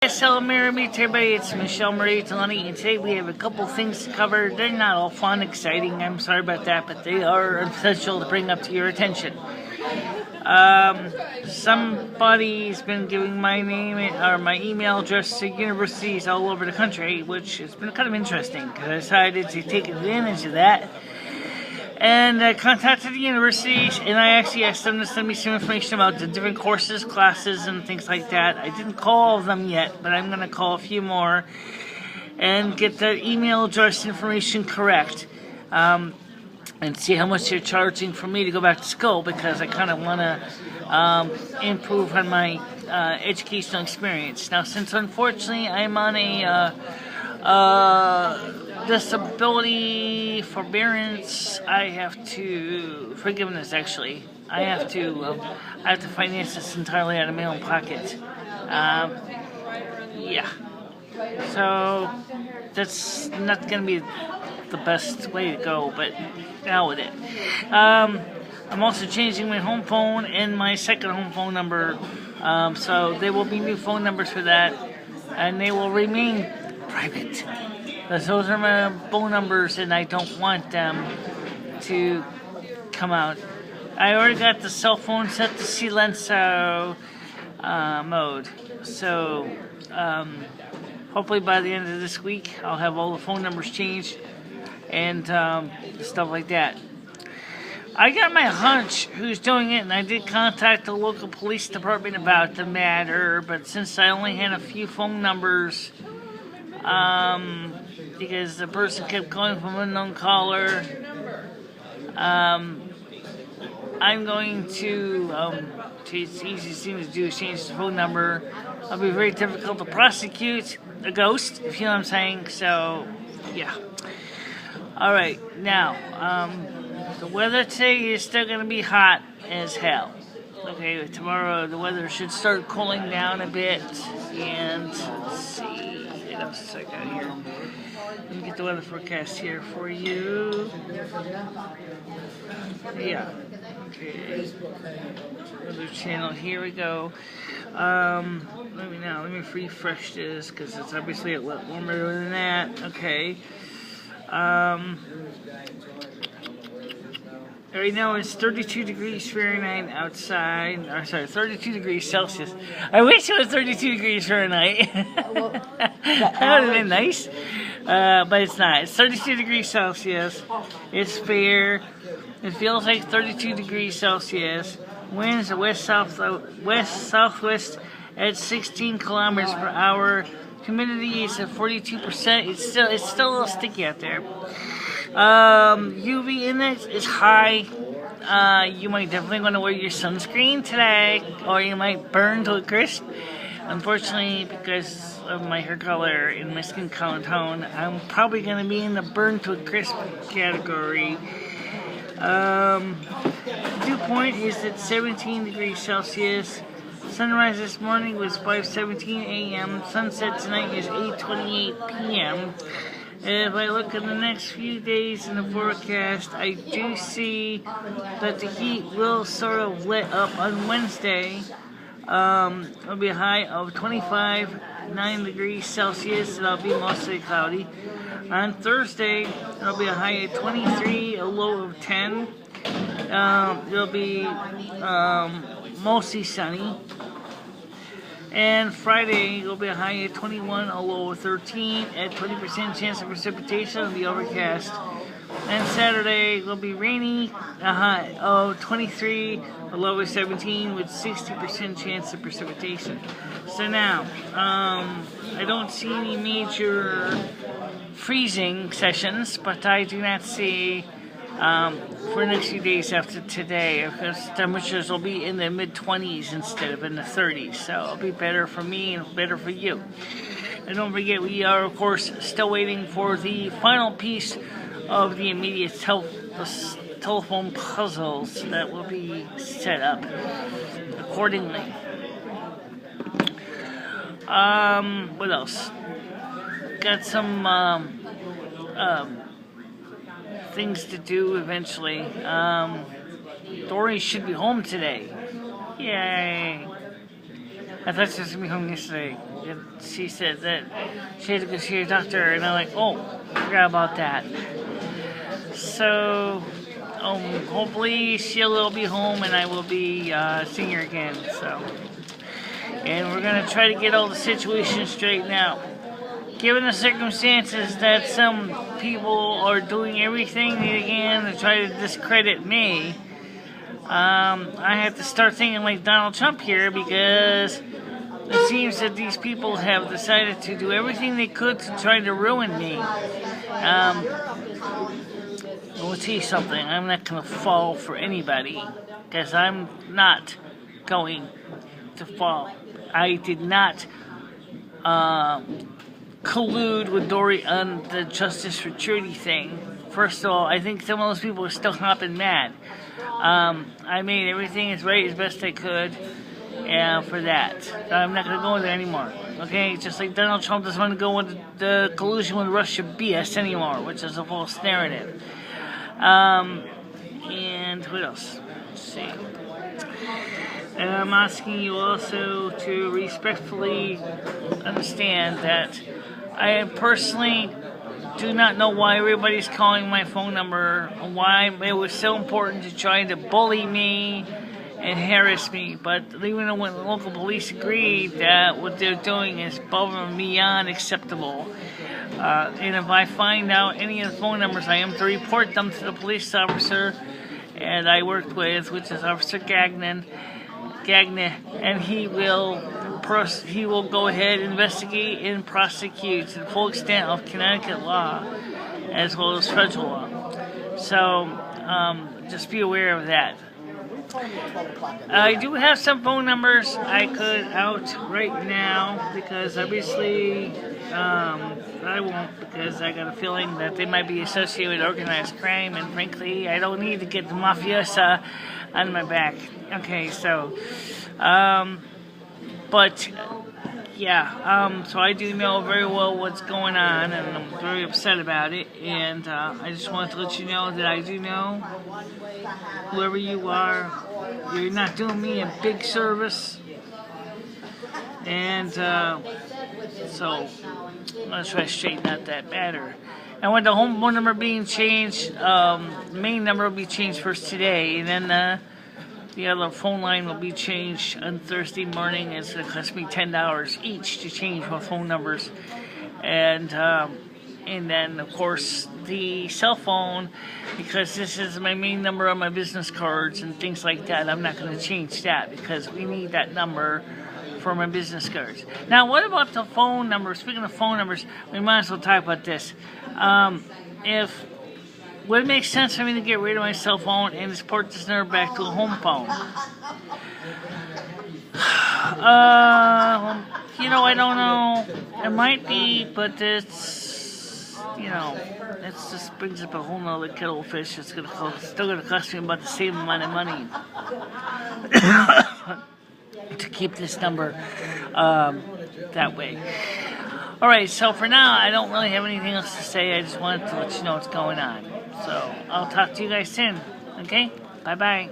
Hello, Mary, everybody. It's MicheleMarieDalene, and today we have a couple things to cover. They're not all fun, exciting. I'm sorry about that, but they are essential to bring up to your attention. Somebody's been giving my name or my email address to universities all over the country, which has been kind of interesting because I decided to take advantage of that. And I contacted the universities, and I actually asked them to send me some information about the different courses, classes, and things like that. I didn't call all of them yet, but I'm going to call a few more and get the email address information correct, and see how much they're charging for me to go back to school, because I kind of want to improve on my educational experience. Now, since unfortunately I'm on a disability forbearance, I have to finance this entirely out of my own pocket. Yeah. So that's not going to be the best way to go, but now with it. I'm also changing my home phone and my second home phone number, so there will be new phone numbers for that, and they will remain private. Because those are my phone numbers, and I don't want them to come out. I already got the cell phone set to silencio mode, so hopefully by the end of this week I'll have all the phone numbers changed and stuff like that. I got my hunch who's doing it, and I did contact the local police department about the matter, but since I only had a few phone numbers, because the person kept calling from an unknown caller, I'm going to, it's the easiest thing to do is change the phone number. It'll be very difficult to prosecute a ghost, if you know what I'm saying, so, yeah. Alright, now, the weather today is still going to be hot as hell. Okay, tomorrow the weather should start cooling down a bit, and let's see, what else I got here. Let me get the weather forecast here for you. Yeah, okay, weather channel, here we go. Let me refresh this, because it's obviously a lot warmer than that. Okay. Right now it's 32 degrees Fahrenheit outside, 32 degrees Celsius. I wish it was 32 degrees Fahrenheit. That would have been nice, but it's not. It's 32 degrees Celsius. It's fair. It feels like 32 degrees Celsius. Winds are west-southwest at 16 kilometers per hour. Humidity is at 42%. It's still a little sticky out there. UV index is high. You might definitely want to wear your sunscreen today, or you might burn to a crisp. Unfortunately, because of my hair color and my skin color tone, I'm probably going to be in the burn to a crisp category. Dew point is at 17 degrees Celsius. Sunrise this morning was 5:17 a.m. Sunset tonight is 8:28 p.m. If I look at the next few days in the forecast, I do see that the heat will sort of let up on Wednesday. It'll be a high of 9 degrees Celsius, and it'll be mostly cloudy. On Thursday, it'll be a high of 23, a low of 10. It'll be mostly sunny. And Friday will be a high of 21, a low of 13, at 20% chance of precipitation. It'll be overcast. And Saturday will be rainy, a high of 23, a low of 17, with 60% chance of precipitation. So now, I don't see any major freezing sessions, but I do not see for the next few days after today, because temperatures will be in the mid-20s instead of in the 30s, so it'll be better for me and better for you. And don't forget, we are, of course, still waiting for the final piece of the immediate telephone puzzles that will be set up accordingly. What else? Got some things to do eventually. Dory should be home today. Yay. I thought she was going to be home yesterday. She said that she had to go see her doctor, and I'm like, oh, forgot about that. So, hopefully she'll be home and I will be seeing her again. So, and we're going to try to get all the situations straightened out. Given the circumstances that some people are doing everything they can to try to discredit me, I have to start thinking like Donald Trump here, because it seems that these people have decided to do everything they could to try to ruin me. I'll tell you something, I'm not going to fall for anybody, because I'm not going to fall. I did not collude with Dory on the Justice for Trudy thing. First of all, I think some of those people are still hopping mad. I made everything as right as best I could for that. I'm not going to go there anymore. Okay, just like Donald Trump doesn't want to go with the collusion with Russia BS anymore, which is a false narrative. And what else? Let's see. And I'm asking you also to respectfully understand that I personally do not know why everybody's calling my phone number, why it was so important to try to bully me and harass me. But even though when the local police agreed that what they're doing is above and beyond acceptable, and if I find out any of the phone numbers, I am to report them to the police officer and I worked with, which is Officer Gagnon, and he will go ahead, investigate, and prosecute to the full extent of Connecticut law as well as federal law. So just be aware of that. I do have some phone numbers I could out right now, because obviously I won't, because I got a feeling that they might be associated with organized crime, and frankly I don't need to get the mafiosa on my back. Okay, so but yeah, so I do know very well what's going on, and I'm very upset about it, and I just wanted to let you know that I do know, whoever you are, you're not doing me a big service, and so I'm going to try to straighten out that matter. And with the home phone number being changed, the main number will be changed first today, and then the other phone line will be changed on Thursday morning. It's going to cost me $10 each to change my phone numbers. And then, of course, the cell phone, because this is my main number on my business cards and things like that, I'm not going to change that, because we need that number for my business cards. Now, what about the phone number? Speaking of phone numbers, we might as well talk about this. Would it make sense for me to get rid of my cell phone and just port this number back to a home phone? I don't know. It might be, but it's, it just brings up a whole nother kettle of fish. It's still going to cost me about the same amount of money to keep this number that way. Alright, so for now, I don't really have anything else to say. I just wanted to let you know what's going on. So, I'll talk to you guys soon. Okay? Bye-bye.